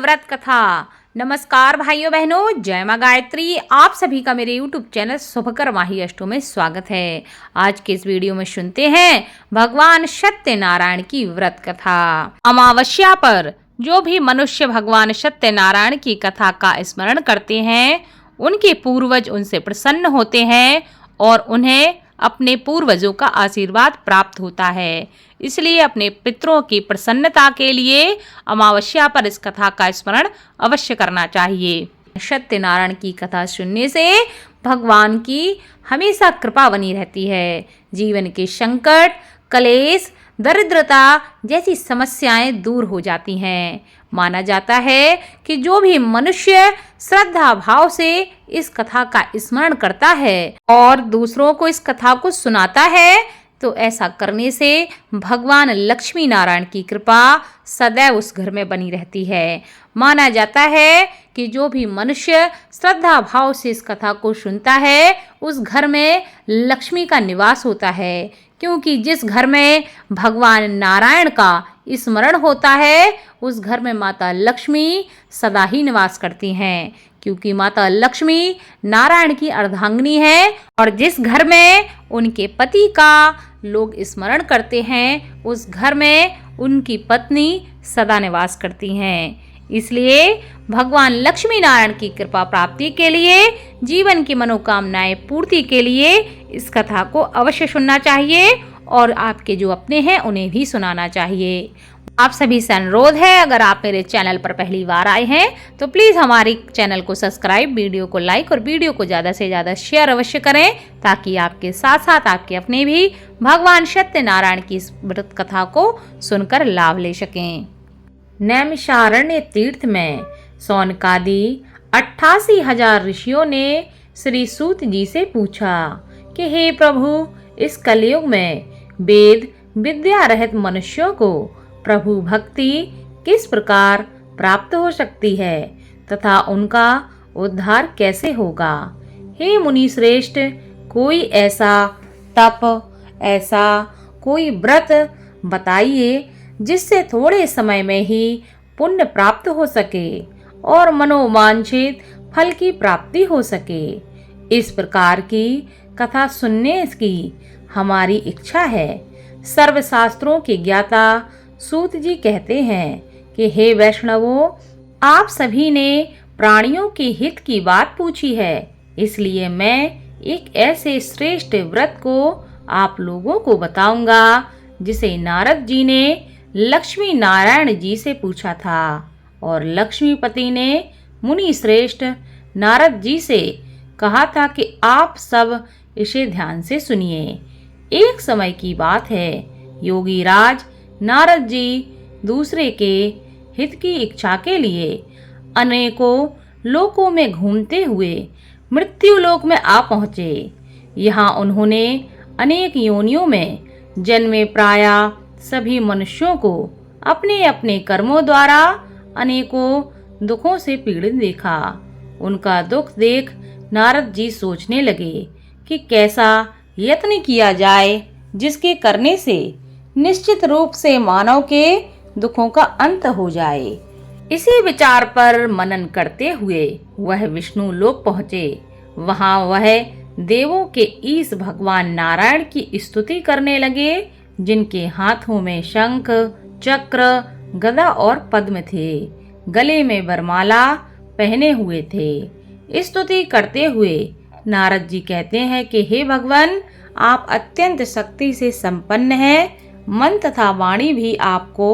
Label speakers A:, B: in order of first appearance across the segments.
A: व्रत कथा। नमस्कार भाइयों बहनों, जय मां गायत्री। आप सभी का मेरे YouTube चैनल शुभकर माही अष्टों में स्वागत है। आज के इस वीडियो में सुनते हैं भगवान सत्यनारायण की व्रत कथा। अमावस्या पर जो भी मनुष्य भगवान सत्यनारायण की कथा का स्मरण करते हैं, उनके पूर्वज उनसे प्रसन्न होते हैं और उन्हें अपने पूर्वजों का आशीर्वाद प्राप्त होता है। इसलिए अपने पितरों की प्रसन्नता के लिए अमावस्या पर इस कथा का स्मरण अवश्य करना चाहिए। सत्यनारायण की कथा सुनने से भगवान की हमेशा कृपा बनी रहती है। जीवन के संकट, कलेश, दरिद्रता जैसी समस्याएं दूर हो जाती हैं। माना जाता है कि जो भी मनुष्य श्रद्धा भाव से इस कथा का स्मरण करता है और दूसरों को इस कथा को सुनाता है, तो ऐसा करने से भगवान लक्ष्मी नारायण की कृपा सदैव उस घर में बनी रहती है। माना जाता है कि जो भी मनुष्य श्रद्धा भाव से इस कथा को सुनता है, उस घर में लक्ष्मी का निवास होता है, क्योंकि जिस घर में भगवान नारायण का स्मरण होता है, उस घर में माता लक्ष्मी सदा ही निवास करती हैं, क्योंकि माता लक्ष्मी नारायण की अर्धांगिनी है। और जिस घर में उनके पति का लोग स्मरण करते हैं, उस घर में उनकी पत्नी सदा निवास करती हैं। इसलिए भगवान लक्ष्मी नारायण की कृपा प्राप्ति के लिए, जीवन की मनोकामनाएं पूर्ति के लिए इस कथा को अवश्य सुनना चाहिए और आपके जो अपने हैं उन्हें भी सुनाना चाहिए। आप सभी से अनुरोध है, अगर आप मेरे चैनल पर पहली बार आए हैं तो प्लीज़ हमारे चैनल को सब्सक्राइब, वीडियो को लाइक और वीडियो को ज़्यादा से ज़्यादा शेयर अवश्य करें, ताकि आपके साथ साथ आपके अपने भी भगवान सत्यनारायण की इस व्रत कथा को सुनकर लाभ ले सकें। नैमिषारण्य तीर्थ में सौनकादि 88,000 ऋषियों ने श्री सूत जी से पूछा कि हे प्रभु, इस कलयुग में वेद विद्या रहित मनुष्यों को प्रभु भक्ति किस प्रकार प्राप्त हो सकती है तथा उनका उद्धार कैसे होगा। हे मुनि श्रेष्ठ, कोई ऐसा तप, ऐसा कोई व्रत बताइए जिससे थोड़े समय में ही पुण्य प्राप्त हो सके और मनोवांछित फल की प्राप्ति हो सके। इस प्रकार की कथा सुनने की हमारी इच्छा है। सर्वशास्त्रों के ज्ञाता सूत जी कहते हैं कि हे वैष्णवों, आप सभी ने प्राणियों के हित की बात पूछी है, इसलिए मैं एक ऐसे श्रेष्ठ व्रत को आप लोगों को बताऊंगा जिसे नारद जी ने लक्ष्मी नारायण जी से पूछा था और लक्ष्मीपति ने मुनि श्रेष्ठ नारद जी से कहा था कि आप सब इसे ध्यान से सुनिए। एक समय की बात है, योगी राज नारद जी दूसरे के हित की इच्छा के लिए अनेकों लोकों में घूमते हुए मृत्यु लोक में आ पहुँचे। यहाँ उन्होंने अनेक योनियों में जन्मे प्राय सभी मनुष्यों को अपने अपने कर्मों द्वारा अनेकों दुखों से पीड़ित देखा। उनका दुख देख नारद जी सोचने लगे कि कैसा यत्न किया जाए जिसके करने से निश्चित रूप से मानव के दुखों का अंत हो जाए। इसी विचार पर मनन करते हुए वह विष्णु लोक पहुँचे। वहाँ वह देवों के ईश भगवान नारायण की स्तुति करने लगे, जिनके हाथों में शंख, चक्र, गदा और पद्म थे, गले में वरमाला पहने हुए थे। स्तुति करते हुए नारद जी कहते हैं कि हे भगवान, आप अत्यंत शक्ति से संपन्न हैं, मन तथा वाणी भी आपको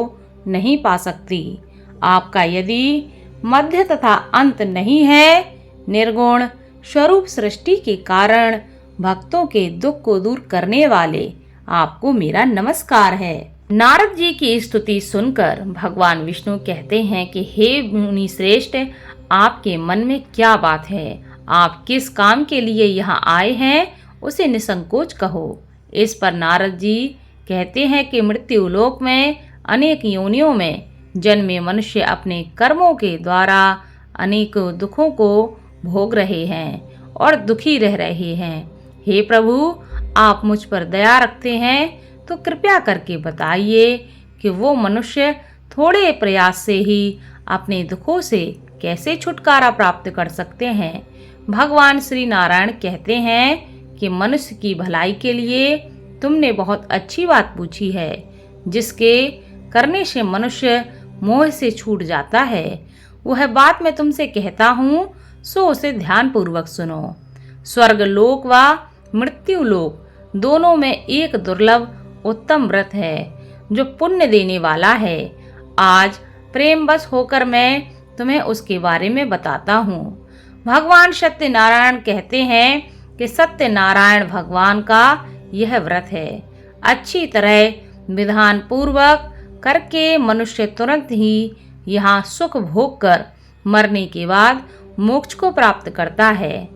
A: नहीं पा सकती। आपका यदि मध्य तथा अंत नहीं है, निर्गुण स्वरूप सृष्टि के कारण भक्तों के दुख को दूर करने वाले आपको मेरा नमस्कार है। नारद जी की स्तुति सुनकर भगवान विष्णु कहते हैं कि हे मुनि श्रेष्ठ, आपके मन में क्या बात है, आप किस काम के लिए यहाँ आए हैं, उसे निसंकोच कहो। इस पर नारद जी कहते हैं कि मृत्यु लोक में अनेक योनियों में जन्मे मनुष्य अपने कर्मों के द्वारा अनेक दुखों को भोग रहे हैं और दुखी रह रहे हैं। हे प्रभु, आप मुझ पर दया रखते हैं तो कृपया करके बताइए कि वो मनुष्य थोड़े प्रयास से ही अपने दुखों से कैसे छुटकारा प्राप्त कर सकते हैं। भगवान श्री नारायण कहते हैं कि मनुष्य की भलाई के लिए तुमने बहुत अच्छी बात पूछी है, जिसके करने से मनुष्य मोह से छूट जाता है। वह बात मैं तुमसे कहता हूँ, सो उसे ध्यान पूर्वक सुनो। स्वर्ग लोक व मृत्यु लोक दोनों में एक दुर्लभ उत्तम व्रत है जो पुण्य देने वाला है। आज प्रेमवश होकर मैं तुम्हें उसके बारे में बताता हूँ। भगवान सत्यनारायण कहते हैं कि सत्यनारायण भगवान का यह व्रत है। अच्छी तरह विधान पूर्वक करके मनुष्य तुरंत ही यहाँ सुख भोग कर मरने के बाद मोक्ष को प्राप्त करता है।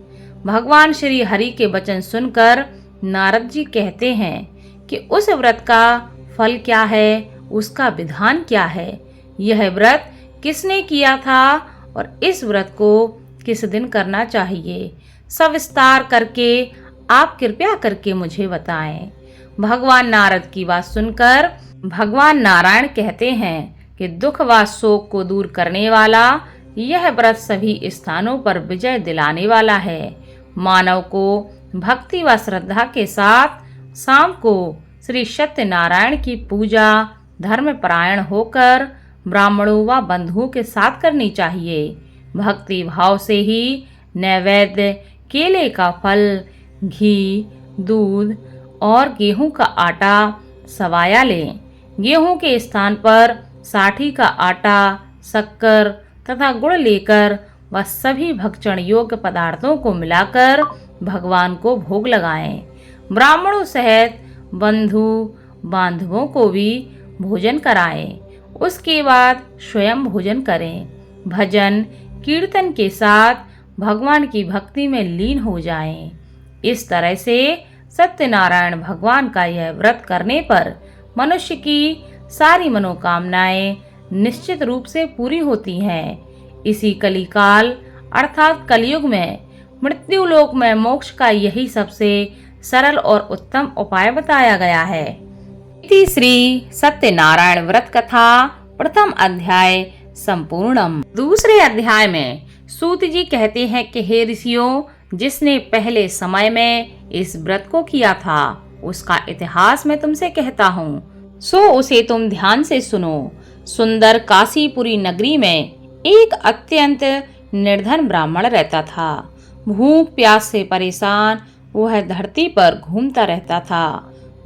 A: भगवान श्री हरि के वचन सुनकर नारद जी कहते हैं कि उस व्रत का फल क्या है, उसका विधान क्या है, यह व्रत किसने किया था और इस व्रत को किस दिन करना चाहिए, सविस्तार करके आप कृपया करके मुझे बताएं। भगवान नारद की बात सुनकर भगवान नारायण कहते हैं कि दुख व शोक को दूर करने वाला यह व्रत सभी स्थानों पर विजय दिलाने वाला है। मानव को भक्ति व श्रद्धा के साथ शाम को श्री सत्यनारायण की पूजा धर्म परायण होकर ब्राह्मणों व बंधुओं के साथ करनी चाहिए। भक्ति भाव से ही नैवेद्य केले का फल, घी, दूध और गेहूं का आटा सवाया लें। गेहूं के स्थान पर साठी का आटा, शक्कर तथा गुड़ लेकर वह सभी भक्षण योग्य पदार्थों को मिलाकर भगवान को भोग लगाएं। ब्राह्मणों सहित बंधु बांधवों को भी भोजन कराएं। उसके बाद स्वयं भोजन करें। भजन कीर्तन के साथ भगवान की भक्ति में लीन हो जाएं। इस तरह से सत्यनारायण भगवान का यह व्रत करने पर मनुष्य की सारी मनोकामनाएं निश्चित रूप से पूरी होती हैं। इसी कलिकाल अर्थात कलयुग में मृत्यु लोक में मोक्ष का यही सबसे सरल और उत्तम उपाय बताया गया है। इति श्री सत्यनारायण व्रत कथा प्रथम अध्याय संपूर्णम। दूसरे अध्याय में सूत जी कहते हैं कि हे ऋषियों, जिसने पहले समय में इस व्रत को किया था उसका इतिहास मैं तुमसे कहता हूँ, सो उसे तुम ध्यान से सुनो। सुंदर काशीपुरी नगरी में एक अत्यंत निर्धन ब्राह्मण रहता था। भूख प्यास से परेशान वह धरती पर घूमता रहता था।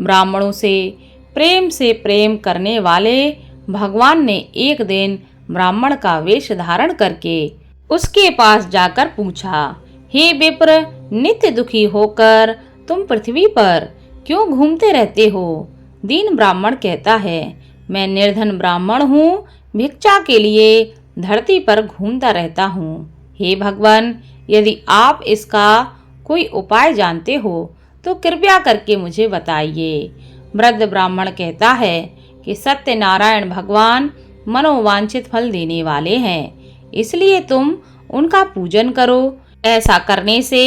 A: ब्राह्मणों से प्रेम करने वाले भगवान ने एक दिन ब्राह्मण का वेश धारण करके उसके पास जाकर पूछा, हे विप्र, नित्य दुखी होकर तुम पृथ्वी पर क्यों घूमते रहते हो? दीन ब्राह्मण कहता है, मैं निर्धन ब्राह्मण हूँ, भिक्षा के लिए धरती पर घूमता रहता हूँ। हे भगवान, यदि आप इसका कोई उपाय जानते हो तो कृपया करके मुझे बताइए। वृद्ध ब्राह्मण कहता है कि सत्यनारायण भगवान मनोवांछित फल देने वाले हैं, इसलिए तुम उनका पूजन करो। ऐसा करने से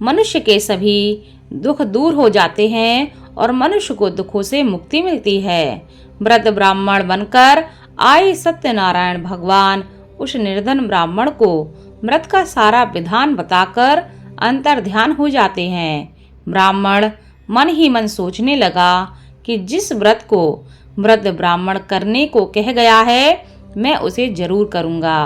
A: मनुष्य के सभी दुख दूर हो जाते हैं और मनुष्य को दुखों से मुक्ति मिलती है। वृद्ध ब्राह्मण बनकर आए सत्यनारायण भगवान उस निर्धन ब्राह्मण को व्रत का सारा विधान बताकर अंतर ध्यान हो जाते हैं। ब्राह्मण मन ही मन सोचने लगा कि जिस व्रत को वृद्ध ब्राह्मण करने को कह गया है मैं उसे जरूर करूँगा।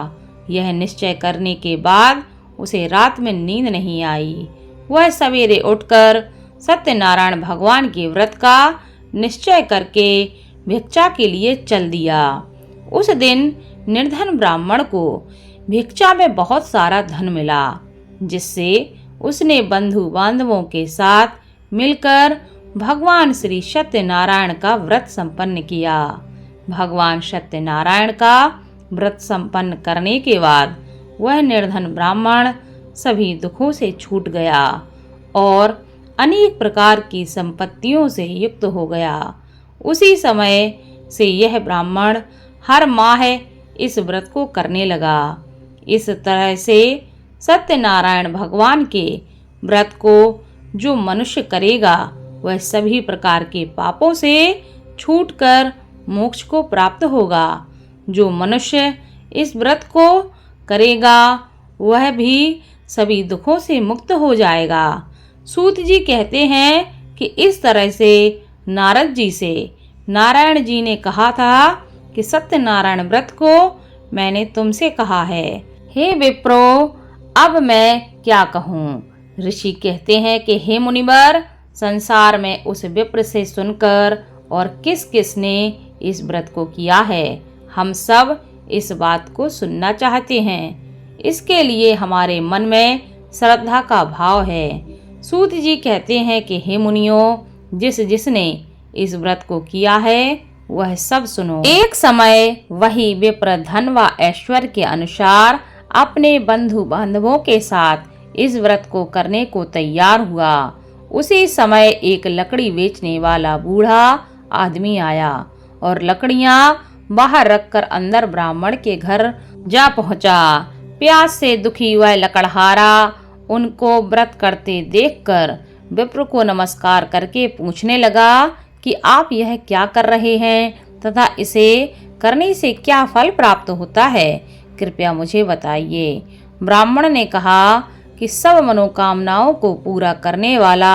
A: यह निश्चय करने के बाद उसे रात में नींद नहीं आई। वह सवेरे उठकर सत्यनारायण भगवान के व्रत का निश्चय करके भिक्षा के लिए चल दिया। उस दिन निर्धन ब्राह्मण को भिक्षा में बहुत सारा धन मिला, जिससे उसने बंधु बांधवों के साथ मिलकर भगवान श्री सत्यनारायण का व्रत संपन्न किया। भगवान सत्यनारायण का व्रत संपन्न करने के बाद वह निर्धन ब्राह्मण सभी दुखों से छूट गया और अनेक प्रकार की संपत्तियों से युक्त हो गया। उसी समय से यह ब्राह्मण हर माह इस व्रत को करने लगा। इस तरह से सत्यनारायण भगवान के व्रत को जो मनुष्य करेगा वह सभी प्रकार के पापों से छूटकर मोक्ष को प्राप्त होगा। जो मनुष्य इस व्रत को करेगा वह भी सभी दुखों से मुक्त हो जाएगा। सूत जी कहते हैं कि इस तरह से नारद जी से नारायण जी ने कहा था कि सत्यनारायण व्रत को मैंने तुमसे कहा है। हे विप्रो, अब मैं क्या कहूँ। ऋषि कहते हैं कि हे मुनिवर, संसार में उस विप्र से सुनकर और किस किस ने इस व्रत को किया है, हम सब इस बात को सुनना चाहते हैं। इसके लिए हमारे मन में श्रद्धा का भाव है। सूत जी कहते हैं कि हे मुनियों, जिसने इस व्रत को किया है वह सब सुनो। एक समय वही विप्र धन व ऐश्वर्य के अनुसार अपने बंधु बांधवों के साथ इस व्रत को करने को तैयार हुआ। उसी समय एक लकड़ी बेचने वाला बूढ़ा आदमी आया और लकड़ियां बाहर रखकर अंदर ब्राह्मण के घर जा पहुंचा। प्यास से दुखी वह लकड़हारा उनको व्रत करते देखकर विप्र को नमस्कार करके पूछने लगा कि आप यह क्या कर रहे हैं तथा इसे करने से क्या फल प्राप्त होता है, कृपया मुझे बताइए। ब्राह्मण ने कहा कि सब मनोकामनाओं को पूरा करने वाला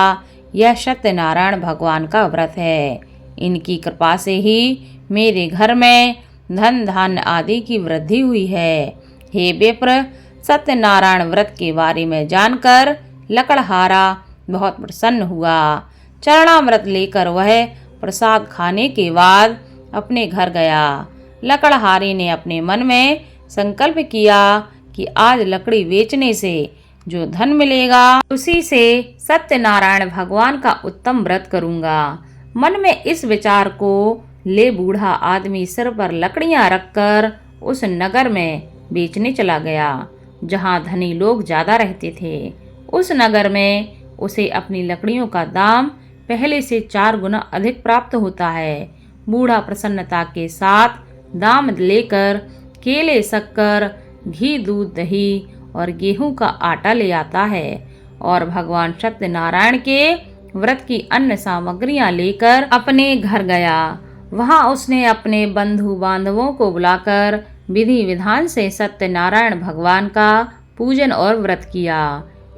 A: यह सत्यनारायण भगवान का व्रत है। इनकी कृपा से ही मेरे घर में धन धान्य आदि की वृद्धि हुई है। हे विप्र, सत्यनारायण व्रत के बारे में जानकर लकड़हारा बहुत प्रसन्न हुआ। चरणामृत लेकर वह प्रसाद खाने के बाद अपने घर गया। लकड़हारे ने अपने मन में संकल्प किया कि आज लकड़ी बेचने से जो धन मिलेगा उसी से सत्यनारायण भगवान का उत्तम व्रत करूंगा। मन में इस विचार को ले बूढ़ा आदमी सिर पर लकड़ियां रखकर उस नगर में बेचने चला गया जहां धनी लोग ज्यादा रहते थे। उस नगर में उसे अपनी लकड़ियों का दाम पहले से 4 गुना अधिक प्राप्त होता है। बूढ़ा प्रसन्नता के साथ दाम लेकर केले, शक्कर, घी, दूध, दही और गेहूं का आटा ले आता है और भगवान सत्यनारायण के व्रत की अन्य सामग्रियां लेकर अपने घर गया। वहां उसने अपने बंधु बांधवों को बुलाकर विधि विधान से सत्यनारायण भगवान का पूजन और व्रत किया।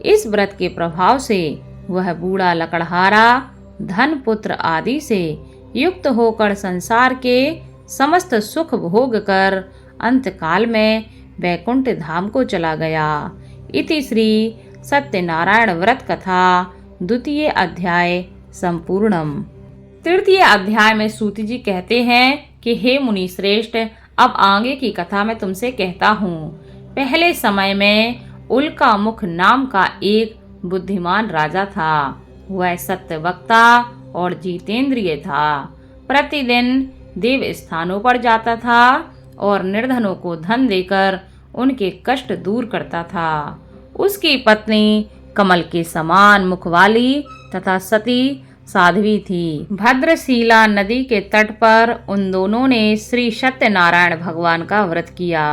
A: इस व्रत के प्रभाव से वह बूढ़ा लकड़हारा धन, पुत्र आदि से युक्त होकर संसार के समस्त सुख भोग कर अंतकाल में वैकुंठ धाम को चला गया। इति श्री सत्यनारायण व्रत कथा द्वितीय अध्याय संपूर्णम। तृतीय अध्याय में सूत जी कहते हैं कि हे मुनि श्रेष्ठ, अब आगे की कथा मैं तुमसे कहता हूँ। पहले समय में उल्का मुख नाम का एक बुद्धिमान राजा था। वह सत्य वक्ता और जितेंद्रिय था। प्रतिदिन देव स्थानों पर जाता था और निर्धनों को धन देकर उनके कष्ट दूर करता था। उसकी पत्नी कमल के समान मुख वाली तथा सती साध्वी थी। भद्रशिला नदी के तट पर उन दोनों ने श्री सत्यनारायण भगवान का व्रत किया।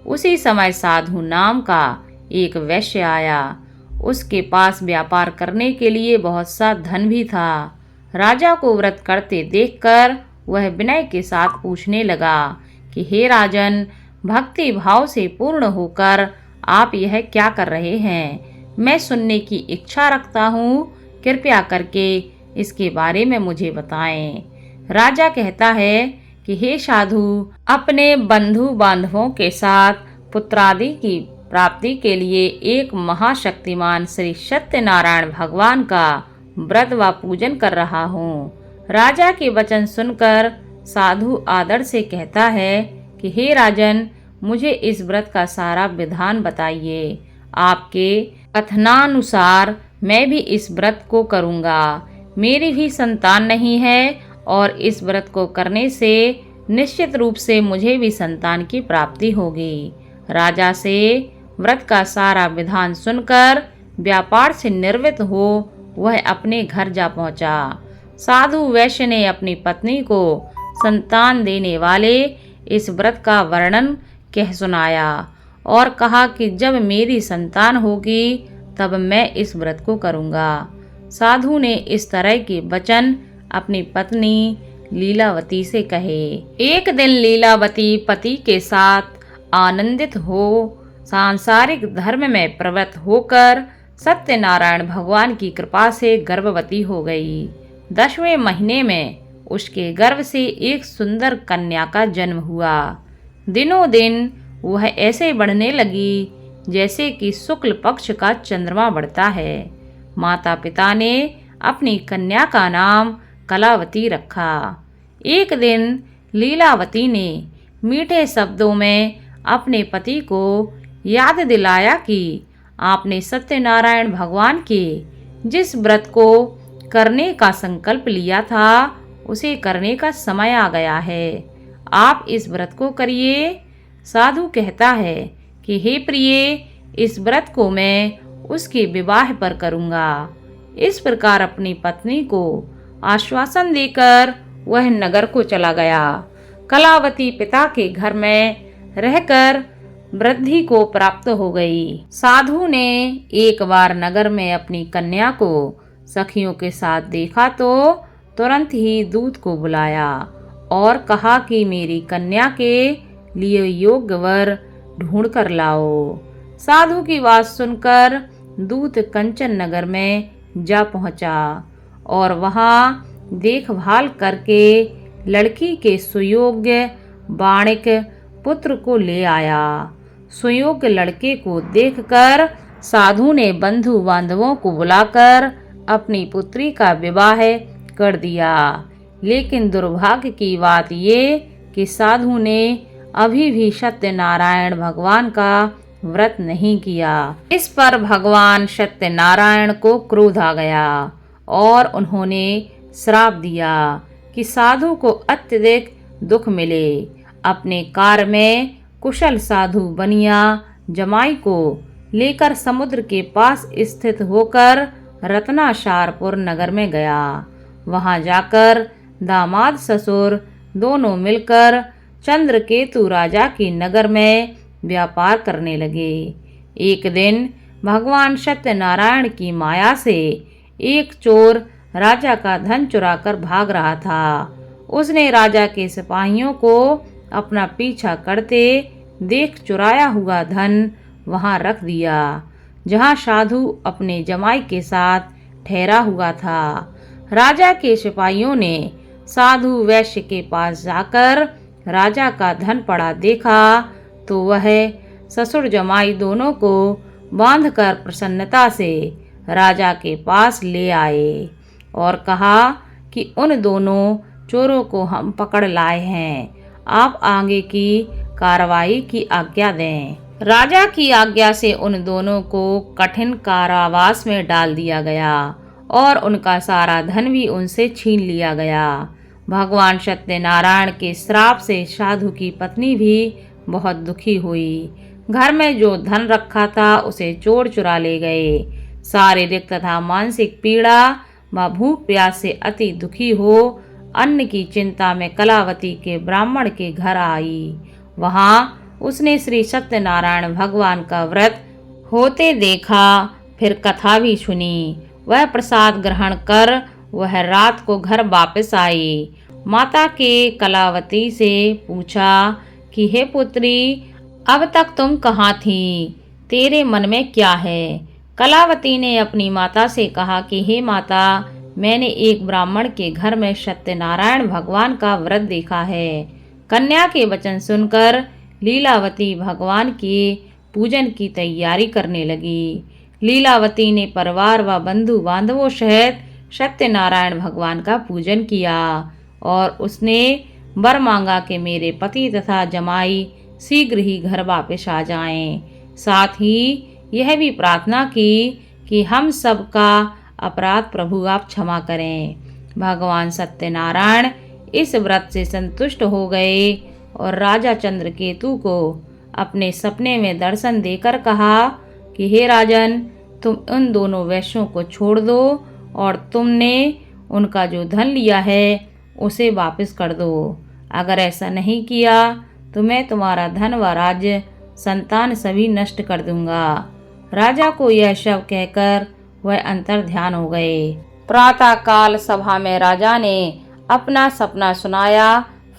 A: उसी समय साधु नाम का एक वैश्य आया। उसके पास व्यापार करने के लिए बहुत सा धन भी था। राजा को व्रत करते देखकर वह विनय के साथ पूछने लगा कि हे राजन, भक्ति भाव से पूर्ण होकर आप यह क्या कर रहे हैं? मैं सुनने की इच्छा रखता हूँ, कृपया करके इसके बारे में मुझे बताएं। राजा कहता है कि हे साधु, अपने बंधु बांधवों के साथ पुत्रादि की प्राप्ति के लिए एक महाशक्तिमान श्री सत्यनारायण भगवान का व्रत व पूजन कर रहा हूँ। राजा के वचन सुनकर साधु आदर से कहता है कि हे राजन, मुझे इस व्रत का सारा विधान बताइए। आपके कथनानुसार मैं भी इस व्रत को करूँगा। मेरी भी संतान नहीं है और इस व्रत को करने से निश्चित रूप से मुझे भी संतान की प्राप्ति होगी। राजा से व्रत का सारा विधान सुनकर व्यापार से निर्वृत्त हो वह अपने घर जा पहुंचा। साधु वैश्य ने अपनी पत्नी को संतान देने वाले इस व्रत का वर्णन कह सुनाया और कहा कि जब मेरी संतान होगी तब मैं इस व्रत को करूँगा। साधु ने इस तरह के वचन अपनी पत्नी लीलावती से कहे। एक दिन लीलावती पति के साथ आनंदित हो सांसारिक धर्म में प्रवृत्त होकर सत्यनारायण भगवान की कृपा से गर्भवती हो गई। 10वें महीने में उसके गर्भ से एक सुंदर कन्या का जन्म हुआ। दिनों दिन वह ऐसे बढ़ने लगी जैसे कि शुक्ल पक्ष का चंद्रमा बढ़ता है। माता पिता ने अपनी कन्या का नाम कलावती रखा। एक दिन लीलावती ने मीठे शब्दों में अपने पति को याद दिलाया कि आपने सत्यनारायण भगवान के जिस व्रत को करने का संकल्प लिया था उसे करने का समय आ गया है। आप इस व्रत को करिए। साधु कहता है कि हे प्रिय, इस व्रत को मैं उसके विवाह पर करूँगा। इस प्रकार अपनी पत्नी को आश्वासन देकर वह नगर को चला गया। कलावती पिता के घर में रहकर वृद्धि को प्राप्त हो गई। साधु ने एक बार नगर में अपनी कन्या को सखियों के साथ देखा तो तुरंत ही दूत को बुलाया और कहा कि मेरी कन्या के लिए योग्य वर ढूंढ कर लाओ। साधु की बात सुनकर दूत कंचन नगर में जा पहुंचा और वहां देखभाल करके लड़की के सुयोग्य बाणिक पुत्र को ले आया। सुयोग्य लड़के को देखकर साधु ने बंधु बांधवों को बुलाकर अपनी पुत्री का विवाह कर दिया। लेकिन दुर्भाग्य की बात ये कि साधु ने अभी भी सत्यनारायण भगवान का व्रत नहीं किया। इस पर भगवान सत्यनारायण को क्रोध आ गया और उन्होंने श्राप दिया कि साधु को अत्यधिक दुख मिले। अपने कार्य में कुशल साधु बनिया जमाई को लेकर समुद्र के पास स्थित होकर रत्नाशारपुर नगर में गया। वहां जाकर दामाद ससुर दोनों मिलकर चंद्रकेतु राजा के नगर में व्यापार करने लगे। एक दिन भगवान सत्यनारायण की माया से एक चोर राजा का धन चुराकर भाग रहा था। उसने राजा के सिपाहियों को अपना पीछा करते देख चुराया हुआ धन वहां रख दिया जहां साधु अपने जमाई के साथ ठहरा हुआ था। राजा के सिपाहियों ने साधु वैश्य के पास जाकर राजा का धन पड़ा देखा तो वह ससुर जमाई दोनों को बांधकर प्रसन्नता से राजा के पास ले आए और कहा कि उन दोनों चोरों को हम पकड़ लाए हैं, आप आगे की कार्रवाई की आज्ञा दें। राजा की आज्ञा से उन दोनों को कठिन कारावास में डाल दिया गया और उनका सारा धन भी उनसे छीन लिया गया। भगवान सत्यनारायण के श्राप से साधु की पत्नी भी बहुत दुखी हुई। घर में जो धन रखा था उसे चोर चुरा ले गए। शारीरिक तथा मानसिक पीड़ा व भूख प्यास से अति दुखी हो अन्न की चिंता में कलावती के ब्राह्मण के घर आई। वहां उसने श्री सत्यनारायण भगवान का व्रत होते देखा, फिर कथा भी सुनी। वह प्रसाद ग्रहण कर वह रात को घर वापस आई। माता के कलावती से पूछा कि हे पुत्री, अब तक तुम कहाँ थी? तेरे मन में क्या है? कलावती ने अपनी माता से कहा कि हे माता, मैंने एक ब्राह्मण के घर में सत्यनारायण भगवान का व्रत देखा है। कन्या के वचन सुनकर लीलावती भगवान के पूजन की तैयारी करने लगी। लीलावती ने परिवार व बंधु बांधवों सहित सत्यनारायण भगवान का पूजन किया और उसने वर मांगा कि मेरे पति तथा जमाई शीघ्र ही घर वापस आ जाएं। साथ ही यह भी प्रार्थना की कि हम सबका अपराध प्रभु आप क्षमा करें। भगवान सत्यनारायण इस व्रत से संतुष्ट हो गए और राजा चंद्रकेतु को अपने सपने में दर्शन देकर कहा कि हे राजन, तुम उन दोनों वैश्यों को छोड़ दो और तुमने उनका जो धन लिया है उसे वापस कर दो। अगर ऐसा नहीं किया तो मैं तुम्हारा धन व राज्य संतान सभी नष्ट कर दूंगा। राजा को यह शव कहकर वह अंतर ध्यान हो गए। प्रातः काल सभा में राजा ने अपना सपना सुनाया।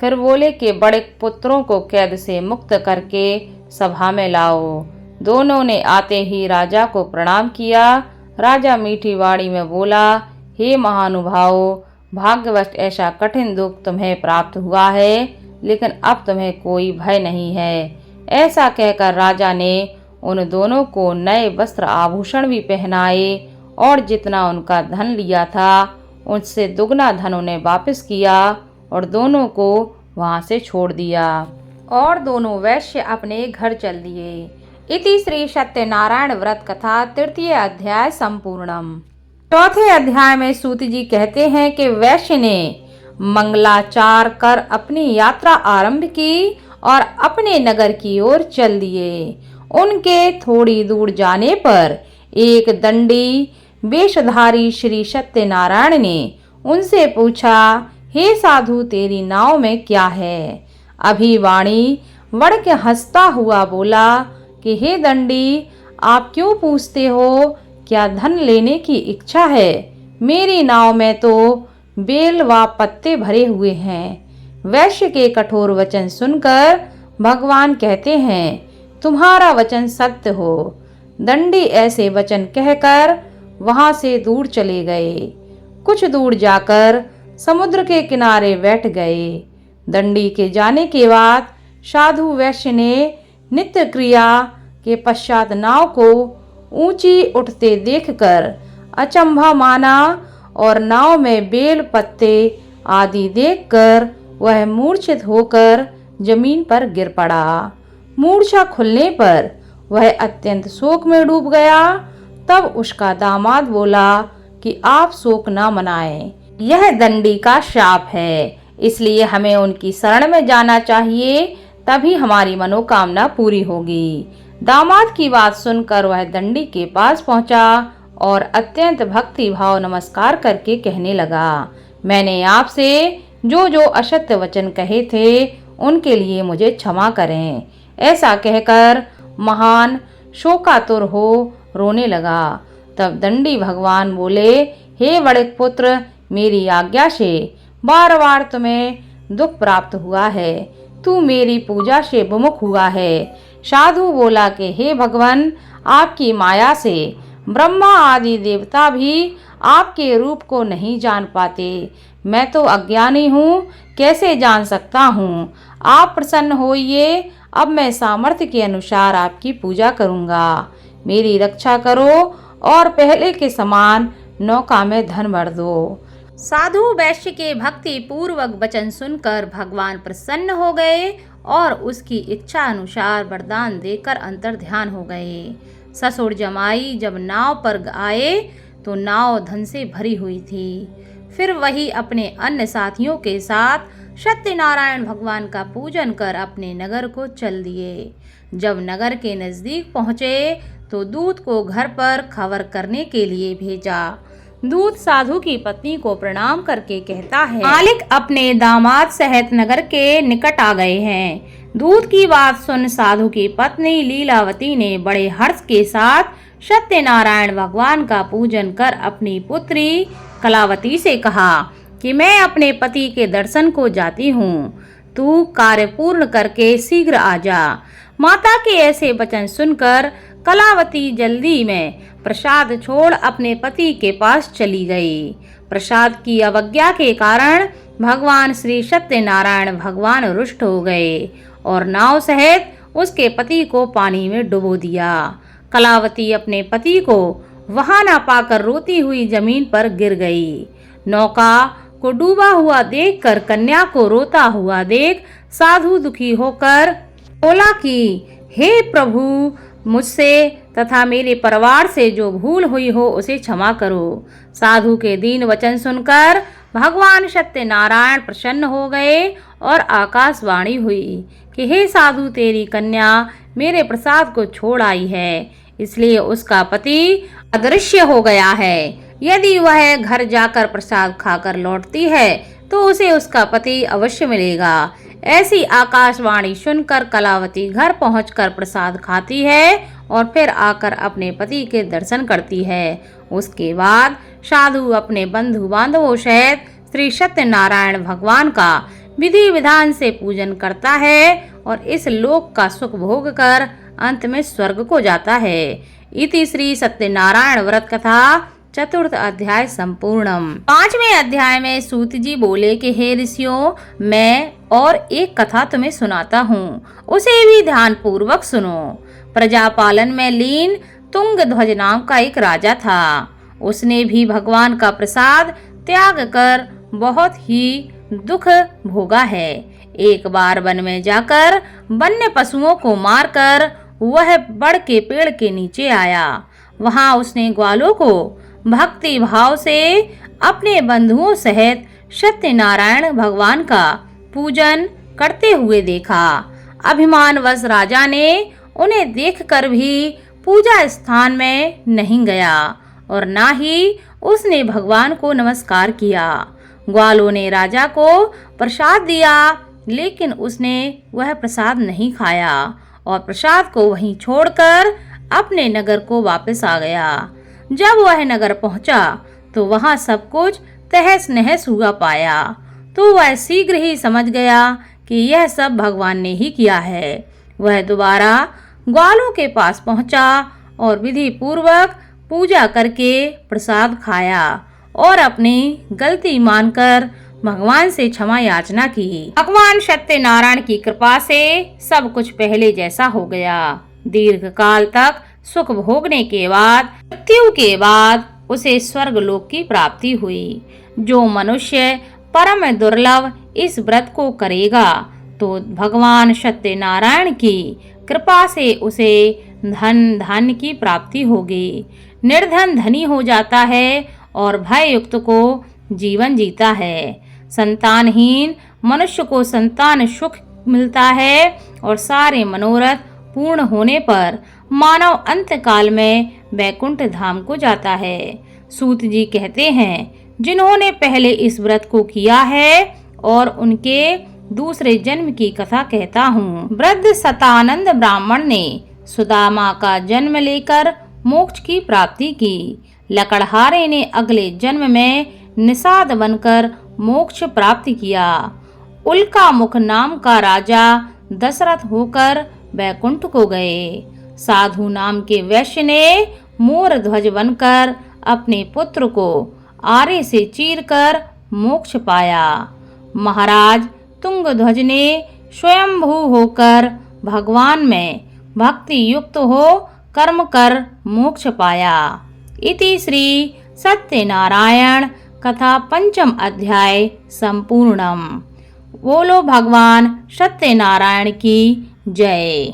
A: फिर बोले कि बड़े पुत्रों को कैद से मुक्त करके सभा में लाओ। दोनों ने आते ही राजा को प्रणाम किया। राजा मीठी वाणी में बोला, हे महानुभाव, भाग्यवश ऐसा कठिन दुख तुम्हें प्राप्त हुआ है, लेकिन अब तुम्हें कोई भय नहीं है। ऐसा कहकर राजा ने उन दोनों को नए वस्त्र आभूषण भी पहनाए और जितना उनका धन लिया था उससे दुगना धन उन्हें वापस किया और दोनों को वहां से छोड़ दिया और दोनों वैश्य अपने घर चल दिए। इति श्री सत्यनारायण व्रत कथा तृतीय अध्याय संपूर्णम। चौथे अध्याय में सूत जी कहते हैं कि वैश्य ने मंगलाचार कर अपनी यात्रा आरंभ की और अपने नगर की ओर चल दिए। उनके थोड़ी दूर जाने पर एक दंडी वेशधारी श्री सत्यनारायण ने उनसे पूछा, हे साधु, तेरी नाव में क्या है? अभिवाणी वड़ के हंसता हुआ बोला कि हे दंडी, आप क्यों पूछते हो? क्या धन लेने की इच्छा है? मेरी नाव में तो बेल व पत्ते भरे हुए हैं। वैश्य के कठोर वचन सुनकर भगवान कहते हैं, तुम्हारा वचन सत्य हो। दंडी ऐसे वचन कहकर वहां से दूर चले गए। कुछ दूर जाकर समुद्र के किनारे बैठ गए। दंडी के जाने के बाद साधु वैश्य ने नित्य क्रिया के पश्चात नाव को ऊंची उठते देखकर अचंभा माना और नाव में बेल पत्ते आदि देखकर वह मूर्छित होकर जमीन पर गिर पड़ा। मूर्छा खुलने पर वह अत्यंत शोक में डूब गया। तब उसका दामाद बोला कि आप शोक न मनाएं, यह दंडी का शाप है, इसलिए हमें उनकी शरण में जाना चाहिए, तभी हमारी मनोकामना पूरी होगी। दामाद की बात सुनकर वह दंडी के पास पहुंचा और अत्यंत भक्ति भाव नमस्कार करके कहने लगा, मैंने आपसे जो जो असत्य वचन कहे थे उनके लिए मुझे क्षमा करें। ऐसा कहकर महान शोकातुर हो रोने लगा। तब दंडी भगवान बोले, हे वड़िक पुत्र, मेरी आज्ञा से बार बार तुम्हें दुख प्राप्त हुआ है। तू मेरी पूजा से विमुख हुआ है। साधु बोला कि हे भगवान, आपकी माया से ब्रह्मा आदि देवता भी आपके रूप को नहीं जान पाते। मैं तो अज्ञानी हूँ, कैसे जान सकता हूँ? आप प्रसन्न होइए, अब मैं सामर्थ्य के अनुसार आपकी पूजा करूँगा। मेरी रक्षा करो और पहले के समान नौका में धन भर दो। साधु वैश्य के भक्ति पूर्वक वचन सुनकर भगवान प्रसन्न हो गए और उसकी इच्छा अनुसार वरदान देकर अंतर्ध्यान हो गए। ससुर जमाई जब नाव पर आए तो नाव धन से भरी हुई थी। फिर वही अपने अन्य साथियों के साथ सत्यनारायण भगवान का पूजन कर अपने नगर को चल दिए। जब नगर के नजदीक पहुँचे तो दूत को घर पर खबर करने के लिए भेजा। दूत साधु की पत्नी को प्रणाम करके कहता है, मालिक अपने दामाद सहित नगर के निकट आ गए हैं। दूत की बात सुन साधु की पत्नी लीलावती ने बड़े हर्ष के साथ सत्यनारायण भगवान का पूजन कर अपनी पुत्री कलावती से कहा कि मैं अपने पति के दर्शन को जाती हूँ, तू कार्य पूर्ण करके शीघ्र आ जा। माता के ऐसे वचन सुनकर कलावती जल्दी में प्रसाद छोड़ अपने पति के पास चली गई। प्रसाद की अवज्ञा के कारण भगवान श्री सत्यनारायण भगवान रुष्ट हो गए और नाव सहित उसके पति को पानी में डुबो दिया। कलावती अपने पति को वहां न पाकर रोती हुई जमीन पर गिर गई। नौका को डूबा हुआ देखकर कन्या को रोता हुआ देख साधु दुखी होकर बोला कि हे प्रभु, मुझसे तथा मेरे परिवार से जो भूल हुई हो उसे क्षमा करो। साधु के दीन वचन सुनकर भगवान सत्यनारायण प्रसन्न हो गए और आकाशवाणी हुई कि हे साधु, तेरी कन्या मेरे प्रसाद को छोड़ आई है, इसलिए उसका पति अदृश्य हो गया है। यदि वह घर जाकर प्रसाद खाकर लौटती है तो उसे उसका पति अवश्य मिलेगा। ऐसी आकाशवाणी सुनकर कलावती घर पहुंचकर प्रसाद खाती है और फिर आकर अपने पति के दर्शन करती है। उसके बाद साधु अपने बंधु बांधवों सहित श्री सत्यनारायण भगवान का विधि विधान से पूजन करता है और इस लोक का सुख भोग कर अंत में स्वर्ग को जाता है। इति श्री सत्यनारायण व्रत कथा चतुर्थ अध्याय संपूर्णम। 5वें अध्याय में सूत जी बोले कि हे ऋषियों, मैं और एक कथा तुम्हें सुनाता हूँ, उसे भी ध्यान पूर्वक सुनो। प्रजापालन में लीन तुंगध्वज नाम का एक राजा था। उसने भी भगवान का प्रसाद त्याग कर बहुत ही दुख भोगा है। एक बार वन में जाकर वन्य पशुओं को मारकर वह बड़ के पेड़ के नीचे आया। वहां उसने ग्वालों को भक्ति भाव से अपने बंधुओं सहित सत्यनारायण भगवान का पूजन करते हुए देखा। अभिमानवश राजा ने उन्हें देखकर भी पूजा स्थान में नहीं गया और ना ही उसने भगवान को नमस्कार किया। ग्वालों ने राजा को प्रसाद दिया, लेकिन उसने वह प्रसाद नहीं खाया और प्रसाद को वहीं छोड़कर अपने नगर को वापस आ गया। जब वह नगर पहुंचा तो वहां सब कुछ तहस नहस हुआ पाया, तो वह शीघ्र ही समझ गया कि यह सब भगवान ने ही किया है। वह दोबारा ग्वालों के पास पहुंचा और विधि पूर्वक पूजा करके प्रसाद खाया और अपनी गलती मानकर भगवान से क्षमा याचना की। भगवान सत्यनारायण की कृपा से सब कुछ पहले जैसा हो गया। दीर्घ काल तक सुख भोगने के बाद मृत्यु के बाद उसे स्वर्ग लोक की प्राप्ति हुई। जो मनुष्य परम दुर्लभ इस व्रत को करेगा तो भगवान सत्यनारायण की कृपा से उसे धन धान्य की प्राप्ति होगी। निर्धन धनी हो जाता है और भय युक्त को जीवन जीता है। संतानहीन मनुष्य को संतान सुख मिलता है और सारे मनोरथ पूर्ण होने पर मानव अंत काल में वैकुंठ धाम को जाता है। सूत जी कहते हैं, जिन्होंने पहले इस व्रत को किया है और उनके दूसरे जन्म की कथा कहता हूँ। वृद्ध सतानंद ब्राह्मण ने सुदामा का जन्म लेकर मोक्ष की प्राप्ति की। लकड़हारे ने अगले जन्म में निषाद बनकर मोक्ष प्राप्त किया। उल्का मुख नाम का राजा दशरथ होकर वैकुंठ को गए। साधु नाम के वैश्य ने मोर ध्वज बनकर अपने पुत्र को आरे से चीरकर मोक्ष पाया। महाराज तुंगध्वज ने स्वयंभू होकर भगवान में भक्ति युक्त हो कर्म कर मोक्ष पाया। इति श्री सत्यनारायण कथा 5म अध्याय संपूर्णम। बोलो भगवान सत्यनारायण की जय।